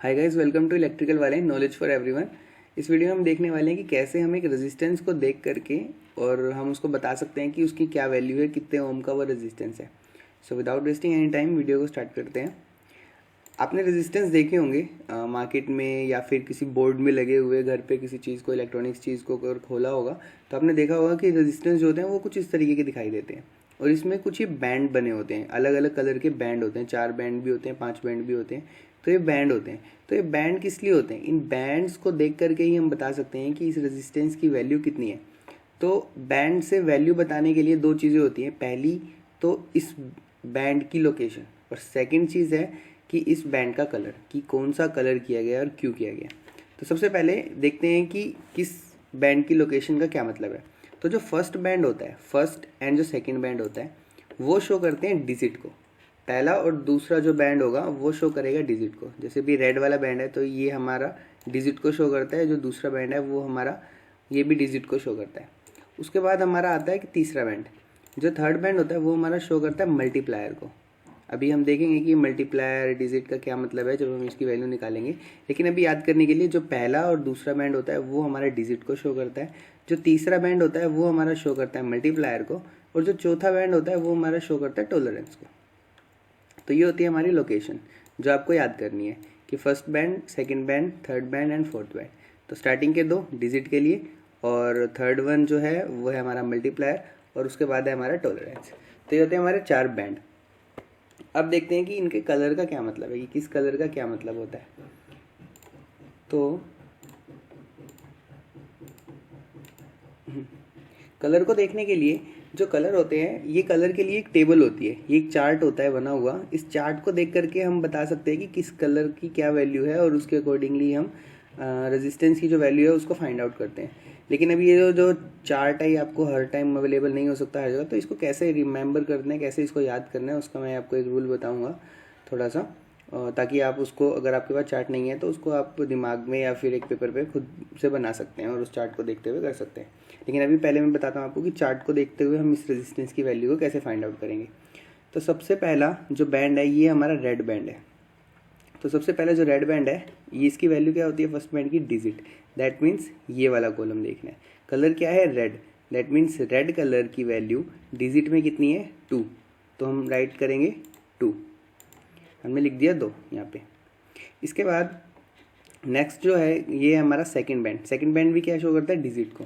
Hi guys, welcome to electrical वाले knowledge for everyone. इस video में हम देखने वाले हैं कि कैसे हम एक रेजिस्टेंस को देख करके और हम उसको बता सकते हैं कि उसकी क्या वैल्यू है, कितने ओम का वो रेजिस्टेंस है। So without wasting any time video को स्टार्ट करते हैं। आपने रेजिस्टेंस देखे होंगे मार्केट में या फिर किसी बोर्ड में लगे हुए, घर पे किसी चीज़ को, इलेक्ट्रॉनिक्स चीज़ को अगर खोला होगा तो आपने देखा होगा कि रेजिस्टेंस जो होते हैं वो कुछ इस तरीके के दिखाई देते हैं और इसमें कुछ ही बैंड बने होते हैं, अलग अलग कलर के बैंड होते हैं, 4 बैंड भी होते हैं, 5 बैंड भी होते हैं। तो ये बैंड होते हैं। तो ये बैंड किस लिए होते हैं? इन बैंड्स को देख करके ही हम बता सकते हैं कि इस रेजिस्टेंस की वैल्यू कितनी है। तो बैंड से वैल्यू बताने के लिए दो चीज़ें होती हैं। पहली तो इस बैंड की लोकेशन, और सेकंड चीज़ है कि इस बैंड का कलर, कि कौन सा कलर किया गया और क्यों किया गया। तो सबसे पहले देखते हैं कि किस बैंड की लोकेशन का क्या मतलब है। तो जो फर्स्ट बैंड होता है, फर्स्ट एंड जो सेकंड बैंड होता है, वो शो करते हैं डिजिट को। पहला और दूसरा जो बैंड होगा वो शो करेगा डिजिट को। जैसे भी रेड वाला बैंड है तो ये हमारा डिजिट को शो करता है, जो दूसरा बैंड है वो हमारा ये भी डिजिट को शो करता है। उसके बाद हमारा आता है कि तीसरा बैंड, जो थर्ड बैंड होता है वो हमारा शो करता है मल्टीप्लायर को। अभी हम देखेंगे कि मल्टीप्लायर डिजिट का क्या मतलब है जब हम इसकी वैल्यू निकालेंगे। लेकिन अभी याद करने के लिए, जो पहला और दूसरा बैंड होता है वो हमारा डिजिट को शो करता है, जो तीसरा बैंड होता है वो हमारा शो करता है मल्टीप्लायर को, और जो चौथा बैंड होता है वो हमारा शो करता है टॉलरेंस को। तो ये होती है हमारी लोकेशन जो आपको याद करनी है कि first band, second band, third band and fourth band. तो स्टार्टिंग के दो डिजिट के लिए, और थर्ड वन जो है वो है हमारा मल्टीप्लायर, और उसके बाद है हमारा टॉलरेंस। तो ये होते हैं हमारे 4 बैंड। अब देखते हैं कि इनके कलर का क्या मतलब है, कि किस कलर का क्या मतलब होता है। तो कलर को देखने के लिए जो कलर होते हैं, ये कलर के लिए एक टेबल होती है, ये एक चार्ट होता है बना हुआ। इस चार्ट को देख करके हम बता सकते हैं कि किस कलर की क्या वैल्यू है, और उसके अकॉर्डिंगली हम रेजिस्टेंस की जो वैल्यू है उसको फाइंड आउट करते हैं। लेकिन अभी ये जो चार्ट है ये आपको हर टाइम अवेलेबल नहीं हो सकता हर जगह। तो इसको कैसे रिमेंबर करना है, कैसे इसको याद करना है, उसका मैं आपको एक रूल बताऊँगा थोड़ा सा, ताकि आप उसको, अगर आपके पास चार्ट नहीं है तो उसको आप दिमाग में या फिर एक पेपर पे खुद से बना सकते हैं और उस चार्ट को देखते हुए कर सकते हैं। लेकिन अभी पहले मैं बताता हूँ आपको कि चार्ट को देखते हुए हम इस रेजिस्टेंस की वैल्यू को कैसे फाइंड आउट करेंगे। तो सबसे पहला जो बैंड है ये हमारा रेड बैंड है। तो सबसे पहले जो रेड बैंड है, ये इसकी वैल्यू क्या होती है? फर्स्ट बैंड की डिजिट। दैट मीन्स ये वाला कॉलम देखना है। कलर क्या है? Red. That means red colour की वैल्यू डिजिट में कितनी है? 2। तो हम राइट करेंगे 2, हमने लिख दिया 2 यहाँ पे। इसके बाद नेक्स्ट जो है ये हमारा सेकंड बैंड। सेकंड बैंड भी क्या शो करता है? डिजिट को।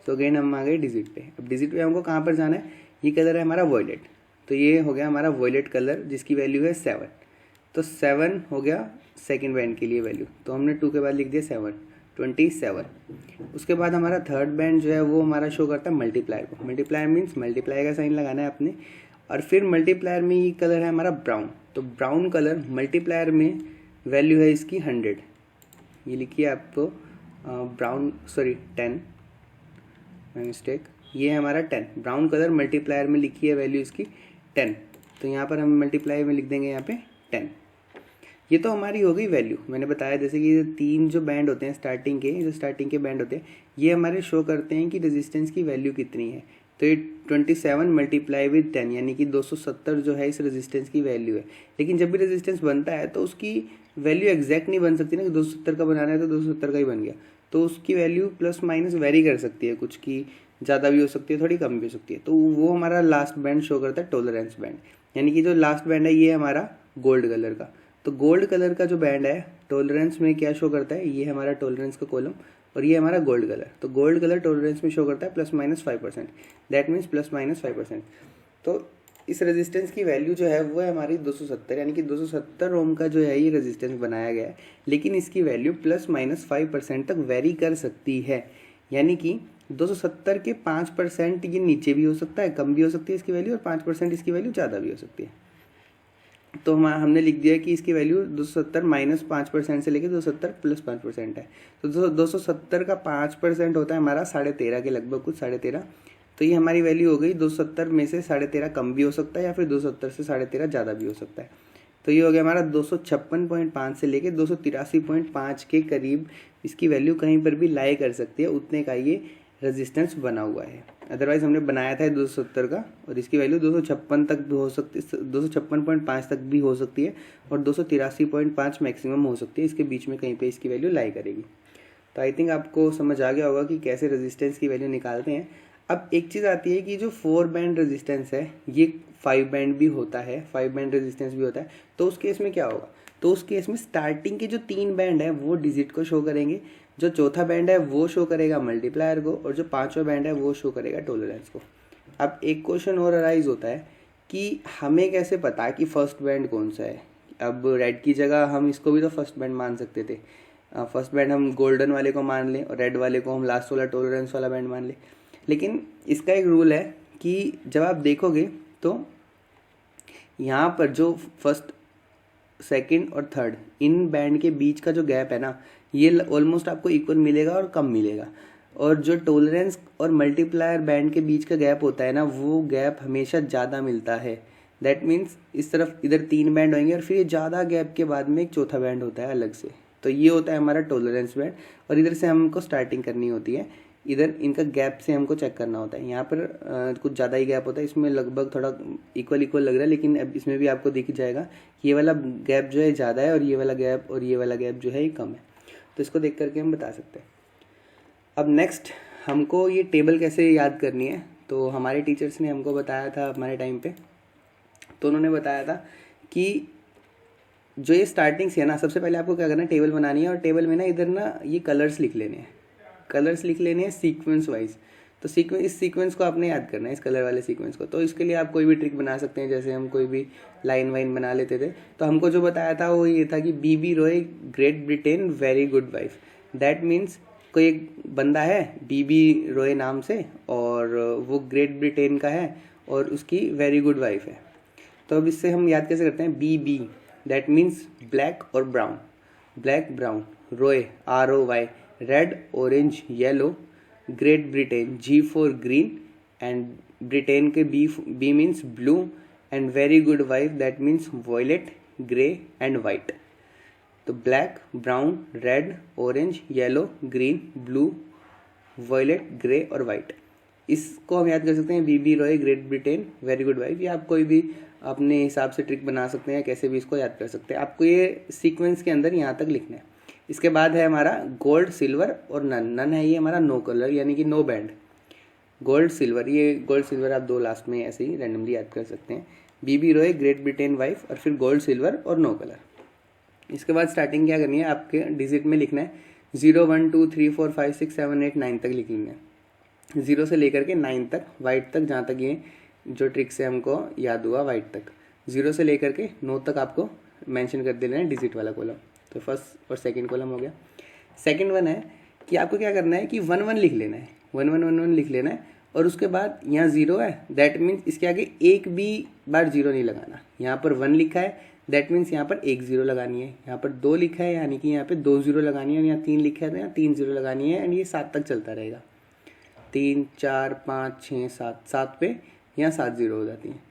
सो अगेन हम आ गए डिजिट पे। अब डिजिट पे हमको कहाँ पर जाना है? ये कलर है हमारा वॉयलेट। तो ये हो गया हमारा वॉयलेट कलर, जिसकी वैल्यू है 7। तो 7 हो गया सेकंड बैंड के लिए वैल्यू। तो हमने 2 के बाद लिख दिया 7, 27। उसके बाद हमारा थर्ड बैंड जो है वो हमारा शो करता है मल्टीप्लायर को। मल्टीप्लायर मीन्स मल्टीप्लाई का साइन लगाना है आपने। और फिर मल्टीप्लायर में ये कलर है हमारा ब्राउन। तो ब्राउन कलर मल्टीप्लायर में वैल्यू है इसकी 100। ये लिखिए आपको ब्राउन, सॉरी 10, माय मिस्टेक। ये है हमारा 10। ब्राउन कलर मल्टीप्लायर में लिखी है वैल्यू इसकी 10। तो यहाँ पर हम मल्टीप्लाई में लिख देंगे यहाँ पे 10। ये तो हमारी हो गई वैल्यू। मैंने बताया जैसे कि ये 3 जो बैंड होते हैं स्टार्टिंग के, जो स्टार्टिंग के बैंड होते हैं, ये हमारे शो करते हैं कि रेजिस्टेंस की वैल्यू कितनी है। तो ये 27 मल्टीप्लाई विद 10 यानी कि 270 जो है इस रेजिस्टेंस की वैल्यू है। लेकिन जब भी रेजिस्टेंस बनता है तो उसकी वैल्यू एग्जैक्ट नहीं बन सकती ना, कि 270 का बनाना है तो 270 का ही बन गया। तो उसकी वैल्यू प्लस माइनस वेरी कर सकती है, कुछ की ज़्यादा भी हो सकती है, थोड़ी कम भी हो सकती है। तो वो हमारा लास्ट बैंड शो करता है टॉलरेंस बैंड। यानी कि जो लास्ट बैंड है ये हमारा गोल्ड कलर का। तो गोल्ड कलर का जो बैंड है टॉलरेंस में क्या शो करता है? ये हमारा टॉलरेंस का कॉलम, और ये हमारा गोल्ड कलर। तो गोल्ड कलर टॉलरेंस में शो करता है +-5%। That means +-5%। तो इस रेजिस्टेंस की वैल्यू जो है वो है हमारी 270, यानी कि 270 ओम का जो है ये रेजिस्टेंस बनाया गया है। लेकिन इसकी वैल्यू +-5% तक वेरी कर सकती है। यानी कि 270 के 5% ये नीचे भी हो सकता है, कम भी हो सकती है इसकी वैल्यू, और 5% इसकी वैल्यू ज़्यादा भी हो सकती है। तो हमने लिख दिया कि इसकी वैल्यू 270 -5% से लेकर 270 +5% है। तो 270 का 5% होता है हमारा 13.5 के लगभग, कुछ 13.5। तो ये हमारी वैल्यू हो गई। 270 में से 13.5 कम भी हो सकता है, या फिर 270 से 13.5 ज़्यादा भी हो सकता है। तो ये हो गया हमारा 256.5 से लेकर 283.5 के करीब इसकी वैल्यू कहीं पर भी लाई कर सकती है। उतने का ये रेजिस्टेंस बना हुआ है। अदरवाइज़ हमने बनाया था 270 का, और इसकी वैल्यू 256 तक भी हो सकती है, 256.5 तक भी हो सकती है, और 283.5 मैक्सिमम हो सकती है। इसके बीच में कहीं पे इसकी वैल्यू लाई करेगी। तो आई थिंक आपको समझ आ गया होगा कि कैसे रेजिस्टेंस की वैल्यू निकालते हैं। अब एक चीज़ आती है कि जो 4 बैंड रेजिस्टेंस है ये 5 बैंड भी होता है, 5 बैंड रेजिस्टेंस भी होता है। तो उस केस में क्या होगा, तो उस केस में स्टार्टिंग के जो 3 बैंड है वो डिजिट को शो करेंगे, जो चौथा बैंड है वो शो करेगा मल्टीप्लायर को, और जो 5वां बैंड है वो शो करेगा टॉलरेंस को। अब एक क्वेश्चन और अराइज होता है कि हमें कैसे पता कि फर्स्ट बैंड कौन सा है। अब रेड की जगह हम इसको भी तो फर्स्ट बैंड मान सकते थे। फर्स्ट बैंड हम गोल्डन वाले को मान लें और रेड वाले को हम लास्ट वाला टॉलरेंस वाला बैंड मान लें। लेकिन इसका एक रूल है कि जब आप देखोगे तो यहाँ पर जो फर्स्ट, सेकंड और थर्ड इन बैंड के बीच का जो गैप है ना, ये ऑलमोस्ट आपको इक्वल मिलेगा और कम मिलेगा। और जो टॉलरेंस और मल्टीप्लायर बैंड के बीच का गैप होता है ना, वो गैप हमेशा ज़्यादा मिलता है। दैट मीन्स इस तरफ इधर 3 बैंड होंगे और फिर ये ज़्यादा गैप के बाद में एक चौथा बैंड होता है अलग से। तो ये होता है हमारा टॉलरेंस बैंड, और इधर से हमको स्टार्टिंग करनी होती है। इधर इनका गैप से हमको चेक करना होता है। यहाँ पर कुछ ज़्यादा ही गैप होता है, इसमें लगभग थोड़ा इक्वल लग रहा है, लेकिन अब इसमें भी आपको दिख जाएगा ये वाला गैप जो है ज़्यादा है और ये वाला गैप जो है ये कम है। तो इसको देख करके हम बता सकते हैं। अब नेक्स्ट हमको ये टेबल कैसे याद करनी है, तो हमारे टीचर्स ने हमको बताया था हमारे टाइम पे। तो उन्होंने बताया था कि जो ये स्टार्टिंग से है ना, सबसे पहले आपको क्या करना है, टेबल बनानी है, और टेबल में ना इधर ना ये कलर्स लिख लेने हैं सीक्वेंस वाइज। तो इस सीक्वेंस को आपने याद करना है, इस कलर वाले सीक्वेंस को। तो इसके लिए आप कोई भी ट्रिक बना सकते हैं, जैसे हम कोई भी लाइन वाइन बना लेते थे। तो हमको जो बताया था वो ये था कि BB Roy great Britain very good wife. That means कोई एक बंदा है बीबी रॉय नाम से, और वो ग्रेट ब्रिटेन का है और उसकी वेरी गुड वाइफ है। तो अब इससे हम याद कैसे करते हैं, BB दैट मीन्स ब्लैक और brown, black brown, Roy ROY red orange yellow, great Britain G for green, and Britain के B means blue, and very good wife that means violet grey and white. तो black brown red orange yellow green blue violet grey और white, इसको हम याद कर सकते हैं BB Roy great Britain very good wife. या आप कोई भी अपने हिसाब से ट्रिक बना सकते हैं, कैसे भी इसको याद कर सकते हैं। आपको ये सीक्वेंस के अंदर यहाँ तक लिखना है। इसके बाद है हमारा गोल्ड सिल्वर और नन है ये हमारा नो कलर यानी कि नो बैंड। गोल्ड सिल्वर, ये गोल्ड सिल्वर आप 2 लास्ट में ऐसे ही रैंडमली याद कर सकते हैं। BB Roy great Britain wife और फिर गोल्ड सिल्वर और नो कलर। इसके बाद स्टार्टिंग क्या करनी है, आपके डिजिट में लिखना है 0 1 2 3 4 5 6 7 8 9 तक लिख लेना है। 0 से लेकर के 9 तक, वाइट तक, जहाँ तक ये जो ट्रिक से हमको याद हुआ वाइट तक। 0 से लेकर के 9 तक आपको मेंशन कर देना है डिजिट वाला कॉलम। तो फर्स्ट और सेकंड कॉलम हो गया। सेकंड वन है कि आपको क्या करना है कि 1 1 लिख लेना है, 1 1 1 1 लिख लेना है, और उसके बाद यहाँ 0 है, दैट मीन्स इसके आगे एक भी बार 0 नहीं लगाना। यहाँ पर 1 लिखा है, दैट मीन्स यहाँ पर 1 0 लगानी है। यहाँ पर 2 लिखा है, यानी कि यहाँ पे 2 0 लगानी है, और यहाँ 3 लिखा है तो यहाँ 3 0 लगानी है, एंड ये 7 तक चलता रहेगा। 3 4 5 6 7, 7 पे यहाँ 7 0 हो जाती हैं।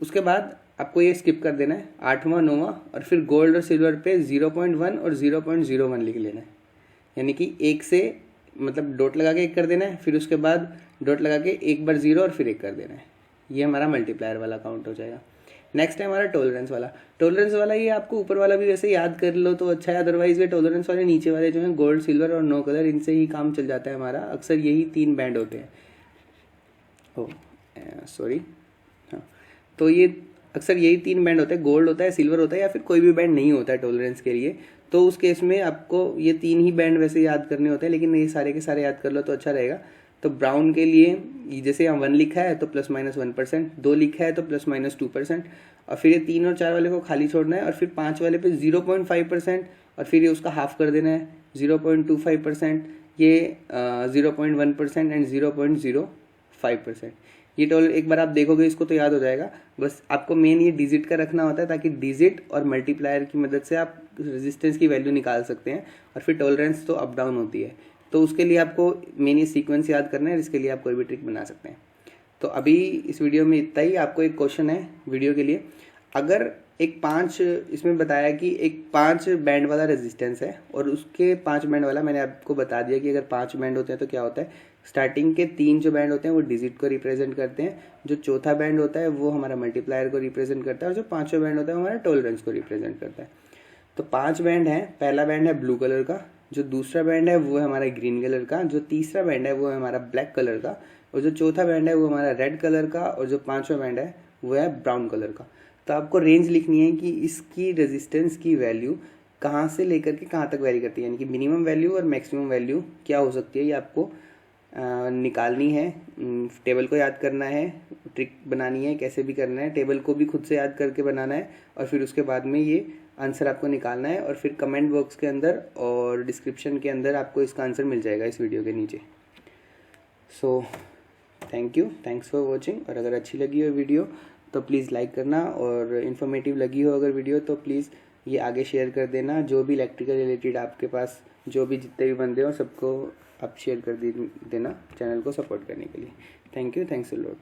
उसके बाद आपको ये स्किप कर देना है 8वां 9वां, और फिर गोल्ड और सिल्वर पे 0.1 और 0.01 लिख लेना है। यानी कि 1 से मतलब डॉट लगा के 1 कर देना है, फिर उसके बाद डॉट लगा के एक बार 0 और फिर 1 कर देना है। ये हमारा मल्टीप्लायर वाला काउंट हो जाएगा। नेक्स्ट है हमारा टॉलरेंस वाला। टॉलरेंस वाला ये आपको ऊपर वाला भी वैसे याद कर लो तो अच्छा है, अदरवाइज ये टॉलरेंस वाले नीचे वाले जो हैं गोल्ड सिल्वर और नो कलर, इनसे ही काम चल जाता है हमारा। अक्सर यही 3 बैंड होते हैं। हाँ, तो ये अक्सर यही 3 बैंड होते हैं, गोल्ड होता है, सिल्वर होता है, या फिर कोई भी बैंड नहीं होता है टॉलरेंस के लिए। तो उस केस में आपको ये 3 ही बैंड वैसे याद करने होते हैं, लेकिन ये सारे के सारे याद कर लो तो अच्छा रहेगा। तो ब्राउन के लिए जैसे यहाँ 1 लिखा है तो ±1%, 2 लिखा है तो ±2%, और फिर ये 3 और 4 वाले को खाली छोड़ना है, और फिर 5 वाले पे 0.5%, और फिर ये उसका हाफ कर देना है 0.25%, ये 0.1% एंड 0.05%। ये टोटल एक बार आप देखोगे इसको तो याद हो जाएगा। बस आपको मेन ये डिजिट का रखना होता है, ताकि डिजिट और मल्टीप्लायर की मदद से आप रेजिस्टेंस की वैल्यू निकाल सकते हैं, और फिर टॉलरेंस तो अप डाउन होती है। तो उसके लिए आपको मेन ये सीक्वेंस याद करना है, इसके लिए आप कोई भी ट्रिक बना सकते हैं। तो अभी इस वीडियो में इतना ही। आपको एक क्वेश्चन है वीडियो के लिए, अगर एक 5 इसमें बताया कि एक 5 बैंड वाला रेजिस्टेंस है, और उसके 5 बैंड वाला मैंने आपको बता दिया कि अगर 5 बैंड होते हैं तो क्या होता है, स्टार्टिंग के 3 जो बैंड होते हैं वो डिजिट को रिप्रेजेंट करते हैं, जो चौथा बैंड होता है वो हमारा मल्टीप्लायर को रिप्रेजेंट करता है, और जो 5वां बैंड होता है वो हमारा टॉलरेंस को रिप्रेजेंट करता है। तो 5 बैंड हैं। पहला बैंड है ब्लू कलर का, जो दूसरा बैंड है वो है हमारा ग्रीन कलर का, जो तीसरा बैंड है वो है हमारा ब्लैक कलर का, और जो चौथा बैंड है वो हमारा रेड कलर का, और जो 5वां बैंड है वो है ब्राउन कलर का। तो आपको रेंज लिखनी है कि इसकी रेजिस्टेंस की वैल्यू कहाँ से लेकर के कहाँ तक वेरी करती है, यानी कि मिनिमम वैल्यू और मैक्सिमम वैल्यू क्या हो सकती है, ये आपको निकालनी है। टेबल को याद करना है, ट्रिक बनानी है, कैसे भी करना है, टेबल को भी खुद से याद करके बनाना है, और फिर उसके बाद में ये आंसर आपको निकालना है, और फिर कमेंट बॉक्स के अंदर और डिस्क्रिप्शन के अंदर आपको इसका आंसर मिल जाएगा इस वीडियो के नीचे। So thanks for watching. और अगर अच्छी लगी हो वीडियो तो प्लीज़ लाइक करना, और इन्फॉर्मेटिव लगी हो अगर वीडियो तो प्लीज़ ये आगे शेयर कर देना। जो भी इलेक्ट्रिकल रिलेटेड आपके पास जो भी जितने भी बंदे हो सबको आप शेयर कर देना चैनल को सपोर्ट करने के लिए। Thanks a lot.